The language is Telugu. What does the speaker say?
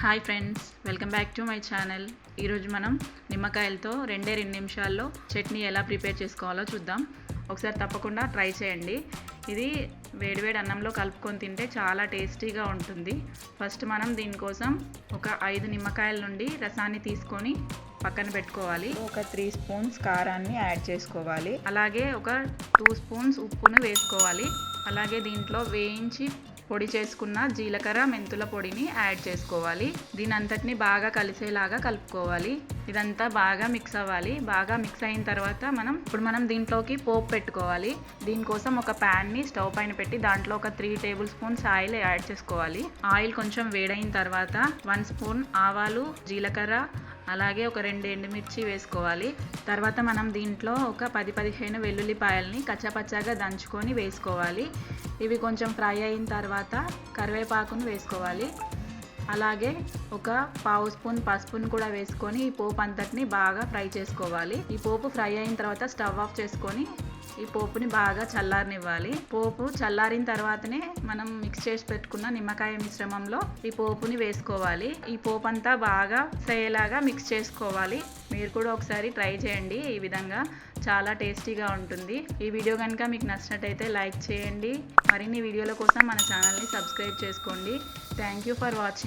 Hi friends, welcome back to my channel. ఈరోజు మనం నిమ్మకాయలతో 2 నిమిషాల్లో చట్నీ ఎలా ప్రిపేర్ చేసుకోవాలో చూద్దాం. ఒకసారి తప్పకుండా ట్రై చేయండి. ఇది వేడివేడి అన్నంలో కలుపుకొని తింటే చాలా టేస్టీగా ఉంటుంది. ఫస్ట్ మనం దీనికోసం ఒక 5 నిమ్మకాయల నుండి రసాన్ని తీసుకొని పక్కన పెట్టుకోవాలి. ఒక 3 స్పూన్స్ కారాన్ని యాడ్ చేసుకోవాలి. అలాగే ఒక 2 స్పూన్స్ ఉప్పును వేసుకోవాలి. అలాగే దీంట్లో వేయించి పొడి చేసుకున్న జీలకర్ర మెంతుల పొడిని యాడ్ చేసుకోవాలి. దీని అంతటిని బాగా కలిసేలాగా కలుపుకోవాలి. ఇదంతా బాగా మిక్స్ అవ్వాలి. బాగా మిక్స్ అయిన తర్వాత మనం దీంట్లోకి పోపు పెట్టుకోవాలి. దీనికోసం ఒక ప్యాన్ని స్టవ్ పైన పెట్టి దాంట్లో ఒక 3 టేబుల్ స్పూన్స్ ఆయిల్ యాడ్ చేసుకోవాలి. ఆయిల్ కొంచెం వేడైన తర్వాత 1 స్పూన్ ఆవాలు, జీలకర్ర, అలాగే ఒక 2 ఎండుమిర్చి వేసుకోవాలి. తర్వాత మనం దీంట్లో ఒక 10-15 వెల్లుల్లిపాయల్ని కచ్చాపచ్చాగా దంచుకొని వేసుకోవాలి. ఇవి కొంచెం ఫ్రై అయిన తర్వాత కరివేపాకును వేసుకోవాలి. అలాగే ఒక పావు స్పూన్ పసుపును కూడా వేసుకొని ఈ పోపు అంతటిని బాగా ఫ్రై చేసుకోవాలి. ఈ పోపు ఫ్రై అయిన తర్వాత స్టవ్ ఆఫ్ చేసుకొని ఈ పోపుని బాగా చల్లారనివ్వాలి. పోపు చల్లారిన తర్వాతనే మనం మిక్స్ చేసి పెట్టుకున్న నిమ్మకాయ మిశ్రమంలో ఈ పోపుని వేసుకోవాలి. ఈ పోపు అంతా బాగా అయ్యేలాగా మిక్స్ చేసుకోవాలి. మీరు కూడా ఒకసారి ట్రై చేయండి. ఈ విధంగా చాలా టేస్టీగా ఉంటుంది. ఈ వీడియో కనుక మీకు నచ్చినట్టయితే లైక్ చేయండి. మరిన్ని వీడియోల కోసం మన ఛానల్ని సబ్స్క్రైబ్ చేసుకోండి. Thank you for watching.